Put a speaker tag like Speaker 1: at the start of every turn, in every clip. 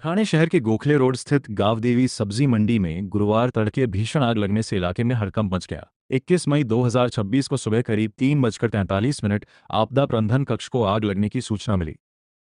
Speaker 1: ठाणे शहर के गोखले रोड स्थित गावदेवी सब्जी मंडी में गुरुवार तड़के भीषण आग लगने से इलाके में हड़कंप मच गया। 21 मई 2026 को सुबह करीब 3:43 आपदा प्रबंधन कक्ष को आग लगने की सूचना मिली।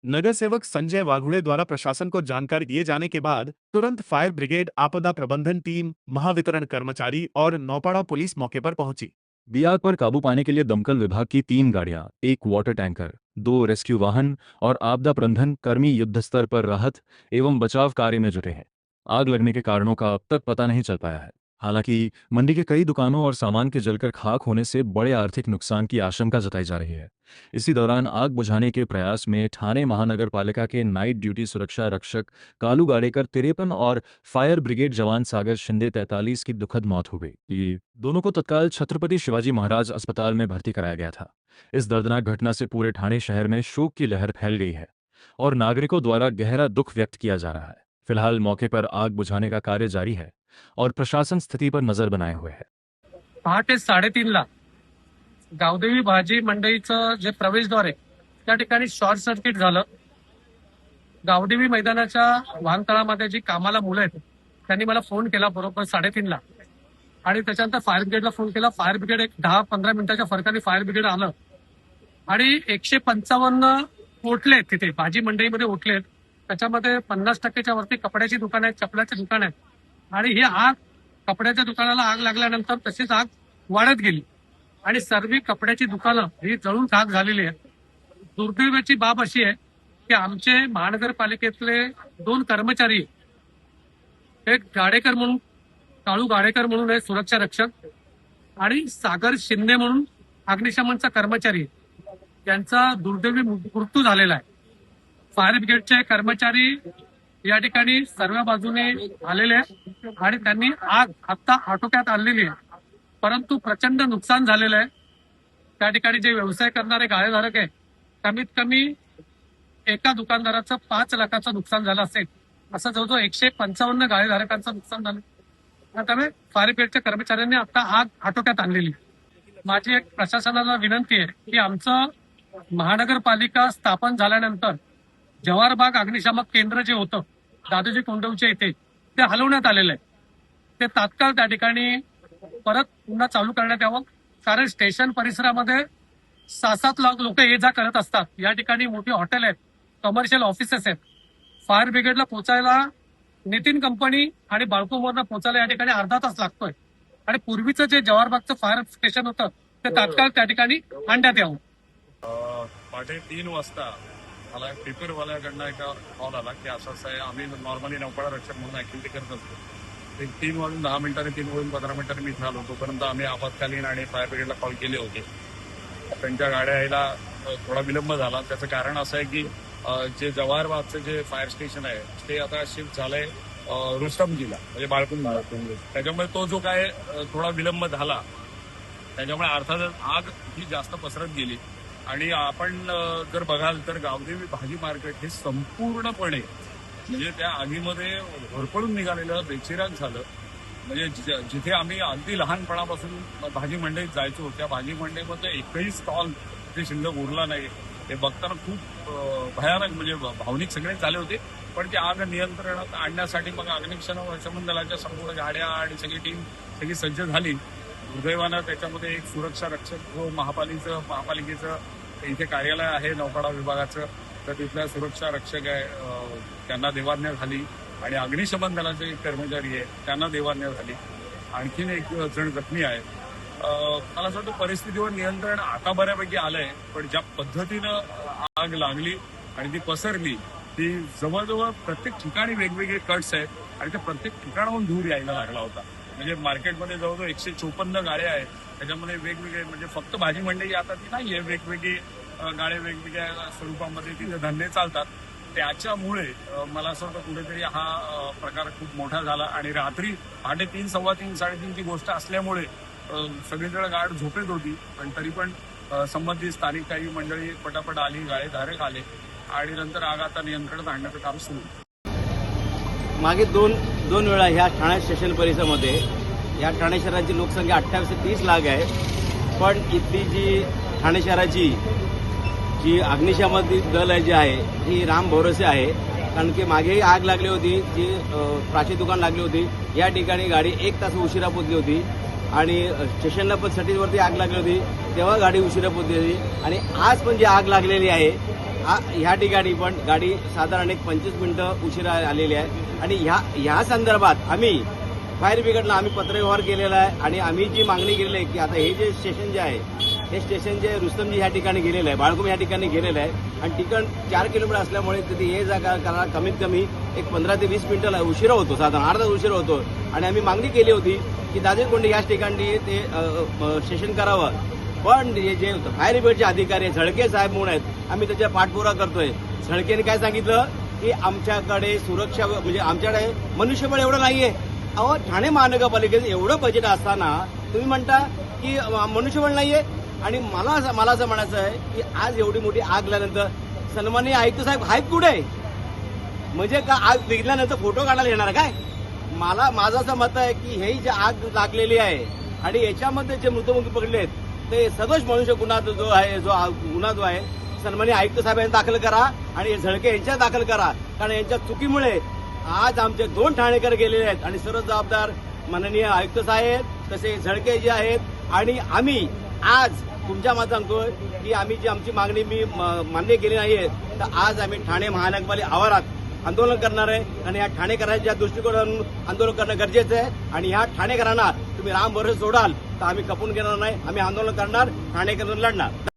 Speaker 2: नगर सेवक संजय वाघुड़े द्वारा प्रशासन को जानकारी दिए जाने के बाद तुरंत फायर ब्रिगेड, आपदा प्रबंधन टीम, महावितरण कर्मचारी और नौपाड़ा पुलिस मौके पर पहुंची।
Speaker 1: आग पर काबू पाने के लिए दमकल विभाग की 3 गाड़ियां, 1 वाटर टैंकर, 2 रेस्क्यू वाहन और आपदा प्रबंधन कर्मी युद्ध स्तर पर राहत एवं बचाव कार्य में जुटे हैं। आग लगने के कारणों का अब तक पता नहीं चल पाया है। हालांकि मंडी के कई दुकानों और सामान के जलकर खाक होने से बड़े आर्थिक नुकसान की आशंका जताई जा रही है। इसी दौरान आग बुझाने के प्रयास में ठाणे महानगर पालिका के नाइट ड्यूटी सुरक्षा रक्षक कालू गाड़ेकर 53 और फायर ब्रिगेड जवान सागर शिंदे 43 की दुखद मौत हो गई। ये दोनों को तत्काल छत्रपति शिवाजी महाराज अस्पताल में भर्ती कराया गया था। इस दर्दनाक घटना से पूरे ठाणे शहर में शोक की लहर फैल गई है और नागरिकों द्वारा गहरा दुख व्यक्त किया जा रहा है। फिलहाल मौके पर आग बुझाने का कार्य जारी है और प्रशासन स्थिति पर नजर बनाए हुए है।
Speaker 3: पहाटे 3:30 गावदेवी भाजी मंडईचं जे प्रवेशद्वार आहे त्या ठिकाणी शॉर्ट सर्किट झालं। गावदेवी मैदानाच्या वाहनतळामध्ये जी कामाला मुलं आहेत त्यांनी मला फोन केला बरोबर 3:30 आणि त्याच्यानंतर फायर ब्रिगेडला फोन केला। फायर ब्रिगेड एक 10-15 मिनिटाच्या फरकाने फायर ब्रिगेड आलं आणि 155 ओटले आहेत तिथे भाजी मंडईमध्ये ओटले आहेत। त्याच्यामध्ये 50%च्या वरती कपड्याची दुकानं आहेत, चपलाची दुकानं आहेत आणि ही आग कपड्याच्या दुकानाला आग लागल्यानंतर तशीच आग वाढत गेली आणि सर्व कपड्याची दुकानं ही जळून खाक झालेली आहेत। दुर्दैवाची बाब अशी आहे की आमचे महानगरपालिकेतले 2 कर्मचारी, एक गाडेकर म्हणून, काळू गाडेकर म्हणून आहे सुरक्षा रक्षक आणि सागर शिंदे म्हणून अग्निशमनचा कर्मचारी, यांचा दुर्दैवी मृत्यू झालेला आहे। फायर ब्रिगेडचे कर्मचारी या ठिकाणी सर्व बाजूने आलेले आहेत आणि त्यांनी आग आता आटोक्यात आणलेली आहे, परंतु प्रचंड नुकसान झालेलं आहे। त्या ठिकाणी जे व्यवसाय करणारे गाळेधारक आहे, कमीत कमी एका दुकानदाराचं 5 लाखाचं नुकसान झालं असेल, असं जवळजवळ 155 गाळेधारकांचं नुकसान झालं। त्यामुळे फायर ब्रिगेडच्या कर्मचाऱ्यांनी आता आग आटोक्यात आणलेली। माझी एक प्रशासनाला विनंती आहे की आमचं महानगरपालिका स्थापन झाल्यानंतर जवाहरबाग अग्निशामक केंद्र जे होतं दादोजी कोंडवच्या इथे, ते हलवण्यात आलेलं आहे। ते तात्काळ त्या ठिकाणी परत पुन्हा चालू करण्यात यावं, कारण स्टेशन परिसरामध्ये 6-7 लाख लोक ये जा करत असतात। या ठिकाणी मोठी हॉटेल आहेत, कमर्शियल ऑफिसेस आहेत। फायर ब्रिगेडला पोहोचायला नितीन कंपनी आणि बाळकुमरला पोहोचायला या ठिकाणी अर्धा तास लागतोय आणि पूर्वीचं जे जवाहरबागचं फायर स्टेशन होतं ते तात्काळ त्या ठिकाणी आणण्यात यावं।
Speaker 4: पहाटे 3 वाजता मला पेपरवाल्याकडनं एका कॉल आला की असं आहे, आम्ही नॉर्मली नौपाडा रक्षक म्हणून ऍक्टिव्हिटी करत असतो। 3:10 3:15 मी इथे आलो, तोपर्यंत आम्ही आपत्कालीन आणि फायर ब्रिगेडला कॉल केले होते। त्यांच्या गाड्या यायला थोडा विलंब झाला। त्याचं कारण असं आहे की जे जवाहरबागचं जे फायर स्टेशन आहे ते आता शिफ्ट झालंय रुस्तमजीला, म्हणजे बाळकुंडला। त्याच्यामुळे तो जो काय थोडा विलंब झाला, त्याच्यामुळे अर्थातच आग ही जास्त पसरत गेली आणि आपण जर बघाल तर गावदेवी भाजी मार्केट हे संपूर्णपणे म्हणजे त्या आगीमध्ये भरपळून निघालेलं, बेचिराग झालं। म्हणजे जिथे आम्ही अगदी लहानपणापासून भाजी मंडईत जायचो, त्या भाजी मंडईमध्ये एकही स्टॉल जे शिल्लक उरला नाही, हे बघताना खूप भयानक म्हणजे भावनिक सगळे झाले होते। पण ती आग नियंत्रणात आणण्यासाठी मग अग्निशमन दलाच्या संपूर्ण गाड्या आणि सगळी टीम सगळी सज्ज झाली। दुर्दैवानं त्याच्यामध्ये एक सुरक्षा रक्षक जो महापालिकेचं इथे कार्यालय आहे नौपाडा विभागाचं, तर तिथल्या सुरक्षा रक्षक आहे, त्यांना देवाज्ञा झाली आणि अग्निशमन दलाचे कर्मचारी आहे त्यांना देवाज्ञा झाली। आणखीन एक जण जखमी आहे। मला असं वाटतं परिस्थितीवर नियंत्रण आता बऱ्यापैकी आलंय, पण ज्या पद्धतीनं आग लागली आणि ती पसरली, ती जवळजवळ प्रत्येक ठिकाणी वेगवेगळे कट्स आहेत आणि त्या प्रत्येक ठिकाणाहून धूर यायला लागला होता। म्हणजे मार्केटमध्ये जवळजवळ 154 गाड्या आहेत, त्याच्यामध्ये वेगवेगळे म्हणजे फक्त भाजी मंडई आता ती नाहीये, वेगवेगळी गाड्या वेगवेगळ्या स्वरूपामध्ये तिथे धंदे चालतात। त्याच्यामुळे मला असं वाटतं कुठेतरी हा प्रकार खूप मोठा झाला आणि रात्री 3:30, 3:15, 3:30ची गोष्ट असल्यामुळे सगळीकडे गाड झोपेत होती, पण तरी पण संबंधित स्थानिक काही मंडळी पटापट आली, गाळेधारक आले आणि नंतर आग आता नियंत्रणात आणण्याचं काम सुरू।
Speaker 5: मागे दोन वेळा ह्या ठाणे स्टेशन परिसरामध्ये, या ठाणे शहराची लोकसंख्या 28 ते 30 लाख आहे, पण इथली जी ठाणे शहराची जी अग्निशमन दल आहे जी आहे ही राम भरोसे आहे। कारण की मागेही आग लागली होती, जी प्राची दुकान लागली होती. या ठिकाणी गाडी 1 तास उशिरा पोहोचली होती आणि स्टेशनला पण सटीजवरती आग लागली होती, तेव्हा गाडी उशिरा पोहोचली होती. आणि आज पण जी आग लागलेली आहे, ह्या ठिकाणी पण गाडी साधारण 25 मिनिटं उशिरा आलेली आहे. आणि ह्या संदर्भात आम्ही फायर ब्रिगेडला आम्ही पत्रव्यवहार केलेला आहे आणि आम्ही जी मागणी केलेली आहे की आता हे जे स्टेशन जे आहे, हे स्टेशन जे रुस्तमजी ह्या ठिकाणी गेलेलं आहे, बाळकुम ह्या ठिकाणी गेलेलं आहे आणि ठिकाण 4 किलोमीटर असल्यामुळे तिथे ये जा करायला कमीत कमी एक 15 ते 20 मिनिटं उशिरा होतो, साधारण अर्धा उशिरा होतो. आणि आम्ही मागणी केली होती की दाजेकोंडे याच ठिकाणी ते स्टेशन करावं. पण जे फायर ब्रिगेडचे अधिकारी झळके साहेब म्हणून आहेत, आम्ही त्याच्या पाठपुरावा करतोय. झळकेने काय सांगितलं की आमच्याकडे सुरक्षा म्हणजे आमच्याकडे मनुष्यबळ एवढं नाहीये. अहो, ठाणे महानगरपालिकेचं एवढं बजेट असताना तुम्ही म्हणता की मनुष्यबळ नाहीये. आणि मला असं म्हणायचं आहे की आज एवढी मोठी आग लागल्यानंतर सन्माननीय आयुक्त साहेब आहेत कुठे? म्हणजे का आग विझल्यानंतर फोटो काढायला येणार काय? माझं असं मत आहे की ही जी आग लागलेली आहे आणि याच्यामध्ये जे मृत्युमुखी पडलेत ते सदोष मनुष्य गुन्हा जो आहे सन्माननीय आयुक्त साहेब यांनी दाखल करा आणि झळके यांच्या दाखल करा. कारण यांच्या चुकीमुळे आज आमचे 2 ठाणेकर गेलेले आहेत आणि सर्व जबाबदार माननीय आयुक्त साहेब तसे झळके जे आहेत. आणि आम्ही आज तुमच्या मत सांगतोय की आम्ही जी आमची मागणी मान्य केली नाहीये, तर आज आम्ही ठाणे महानगरपालिका आवारात आंदोलन करणार आहे. आणि या ठाणेकरांच्या दृष्टिकोनातून आंदोलन करणं गरजेचं आहे. आणि ह्या ठाणेकरांना तुम्ही राम भरोसे सोडाल तर आम्ही खपून घेणार नाही, आम्ही आंदोलन करणार, ठाणेकर लढणार.